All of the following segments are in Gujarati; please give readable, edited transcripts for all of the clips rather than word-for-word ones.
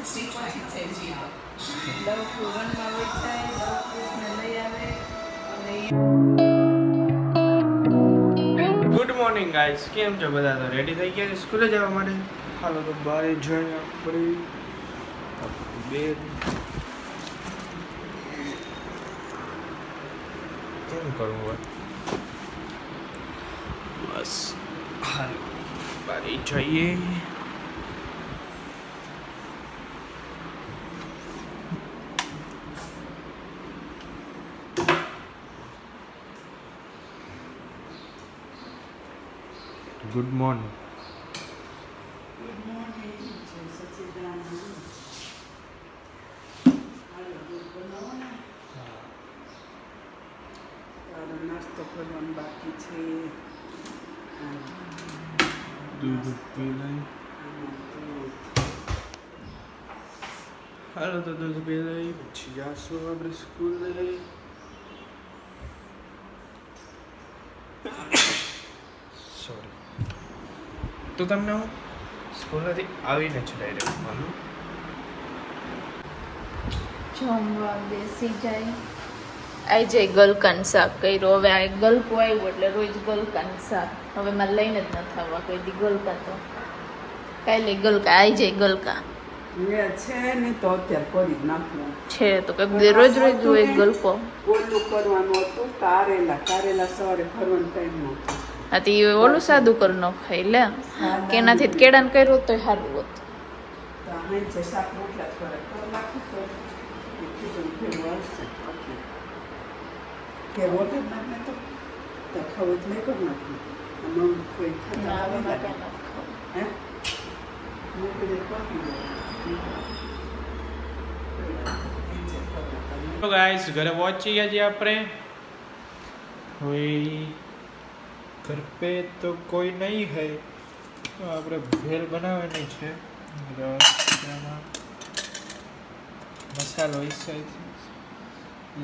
ગુડ મોર્નિંગ ગાઈસ, કેમ છો બધા? તો રેડી થઈ ગયા છે સ્કૂલે જવા માટે? હાલો તો બહાર જઈએ આપણે બે કેમ કરવું હોય બસ હાલ બહાર જઈએ. Good morning. નાસ્તો કરવાનો બાકી છે. દૂધ પી લઈ. હાલો તો દૂધ પી લઈ, પછી જાશું આપણે સ્કૂલે. સોરી. તો તમને હું સ્કૂલેથી આવીને જ ડાયરેક્ટ મળું. જમવા બેસી જાય. આઈ જાય ગલકાન શાક કર્યું. હવે આ ગલકું આવ્યું એટલે રોજ ગલકાન શાક. હવે મારે લઈને જ ન થવા કોઈ દી ગલકા તો કાલે ગલકા આવી જાય ગલકા છે ને તો અત્યારે કરી જ નાખવું છે તો કંઈક રોજ રોજ હોય ગલકો. ઓલું કરવાનું હતું કારેલા સવારે ભરવાનો ટાઈમ નહોતો. હા તો એ ઓલું સાદું કરી નખાય લે કે એનાથી કેળાને કર્યું તો સારું હોત. તો અહીં જે શાક રોટલા થોડાક કરી નાખું તો એ ખીચડી ભેગું આવશે. કે રોટલા નાખને તો ખાવું જ નહીં કરી નાખવું. આમાં કોઈ ખાતા આવે હે મૂકી દે પકી જાય. તો ગાઈસ ઘરે પહોંચી ગયા છીએ આપણે. કોઈ ઘર पे तो कोई नहीं है, तो આપણે ભેલ બનાવવાની છે. રસમાં મસાલો इस side.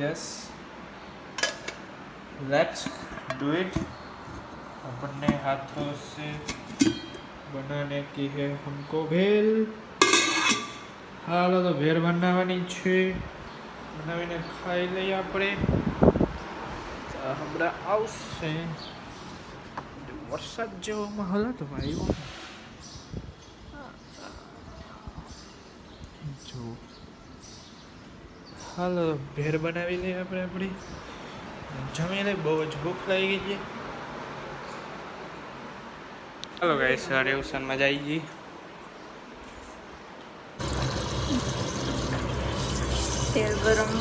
Yes, let's do it. अपने हाथों से बनाने की है हमको भेल. હાલો તો ભેળ બનાવવાની છે. બનાવીને ખાઈ લઈએ આપણે. હમણાં આવશે. વરસાદ જેવો માહોલ હતો ભાઈ. જો હાલો ભેળ બનાવી લઈએ આપણે આપણી. જમી લઈ, બહુ જ ભૂખ લાગી ગઈ છે. હાલો ગાઈસ, ટ્યુશનમાં જઈ ગઈ. તેલ ગરમ,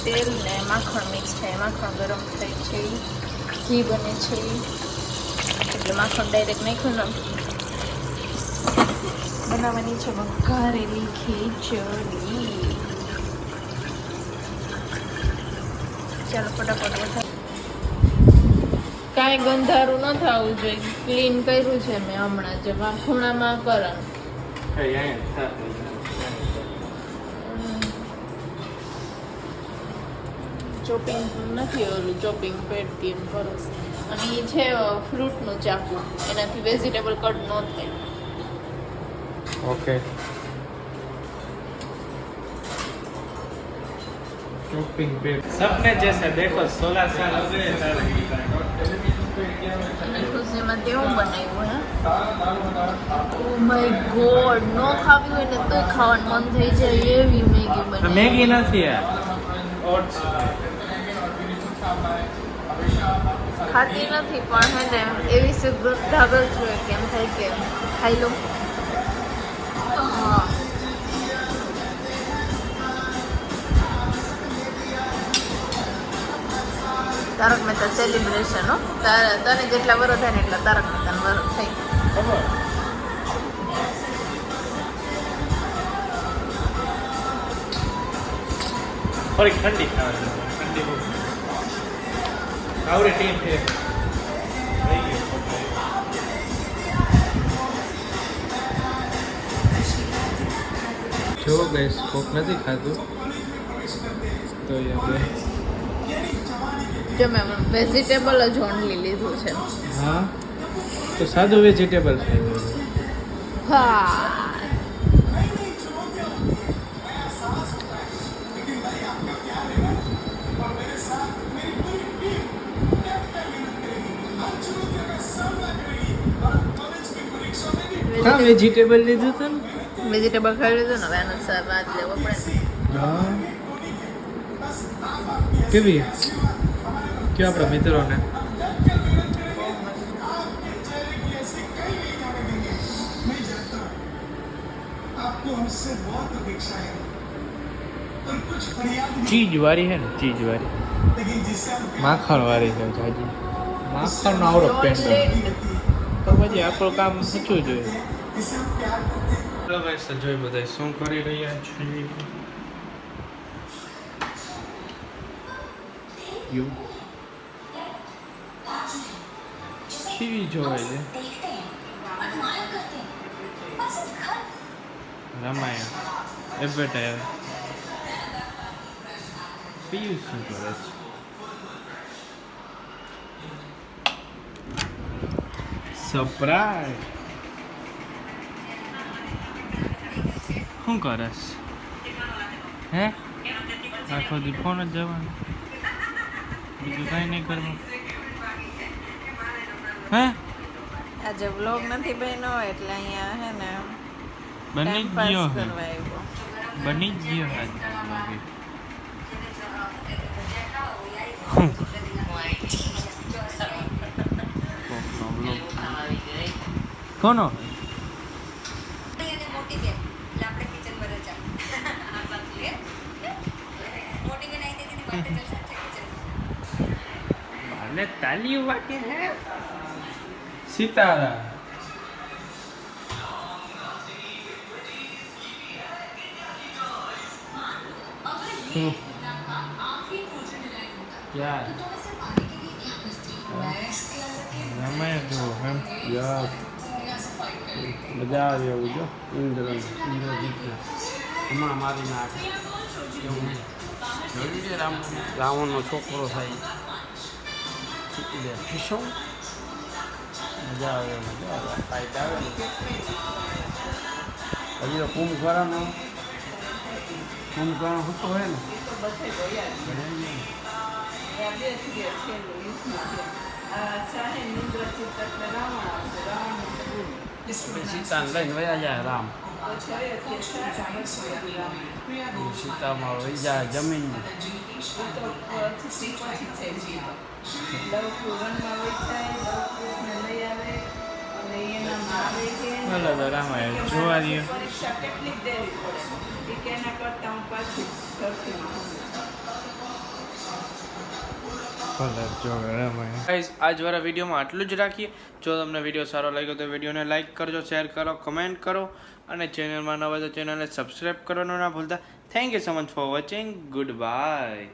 તેલ ને માખણ મિક્સ થાય. માખણ ગરમ થાય છે, ઘી બને છે એટલે માખણ ડાયરેક્ટ નાખ્યું ને. બનાવવાની છે વઘારેલી ખીચડી. ચાલો ફટાફટ વધારે કાંઈ ગંધારું ન થવું જોઈએ. ક્લીન કર્યું છે મેં હમણાં જ ખૂણામાં કરવાનું. ચોપિંગ નથી, ઓલું ચોપિંગ પેડથી એમ કરો. અને એ છે ફ્રૂટનું ચાકુ, એનાથી વેજીટેબલ કટ ન થાય. ओके, शॉपिंग पे सबने जैसे देखो 16 साल हो गए. અને ખુશીમાં તેવું બનાવ્યું હે. ઓ માય ગોડ, નો ખાવી હોય ને તો ખાવાનું મન થઈ જાય એવી મેગી બની. मैगी નથી યાર, ઓટ્સ ખાતી નથી પણ હે ને એવી સુગંધ જોઈએ કે એમ થાય કે ખાઈ લો. હા, તારક મહેતા સેલિબ્રેશન હો. તને જેટલા વરસ થાય ને એટલા તારક મહેતાના વરસ થઈ. ખબર. થોડી ઠંડી ખાવાની, ઠંડી બહુ આવડે ટીમ છે. જો ગેસ કોક નથી ખાતું તો આપણે જો મેં વેજીટેબલ જ ઓનલી લીધું છે. હા, તો સાદું વેજીટેબલ છે. હા, વેજીટેબલ લીધું હતું વેજીટેબલ ખાઈ લીધું ને હવે આનો સ્વાદ લેવો પડે ને હા કેવી કે આપણા મિત્રોને ચીજ વાળી હે ને ચીજ વાળી માખણ વાળી છે જાજી માખણ નો આવડો પેન્ટ તો પછી આપણું કામ શીખવું જોઈએ ચલો ગાઈસ તો જોઈ બધા શું કરી રહ્યા છે યુ ટીવી જોવે છે રામાયણ એડવર્ટાઈઝ પિયુષ શું કરે છે સરપ્રાઈઝ શું કરસ હે આખો દી ફોન જ જવાનું બીજું કાંઈ નહીં કરવું હે આજે વ્લોગ નથી બન્યો એટલે અહીંયા હે ને બની જ ગયો હે કરવા આવ્યો બની જ ગયો હે કોનો અને તાલીઓ વાગે હે સિતારા યાર રામાયણ જો એમ યાર મજા આવી એવું જો ઇન્દ્રજીત હમણાં મારી નાખે એવું નહીં જોયું છે રાવણનો છોકરો થાય શું મજા આવે ફાઇટ આવે ને હજી તો કુંભકર્ણ હોતો હોય ને સીતાને લઈને વયા જાય રામ સીતામાં વહી જાય જમીન રામાયણ જોવા દઈએ આજવાળા વિડીયોમાં આટલું જ રાખીએ જો તમને વિડીયો સારો લાગ્યો તો વિડીયોને લાઈક કરજો શેર કરો કમેન્ટ કરો અને ચેનલમાં નવા તો ચેનલને સબસ્ક્રાઈબ કરવાનું ના ભૂલતા thank you so much for watching good bye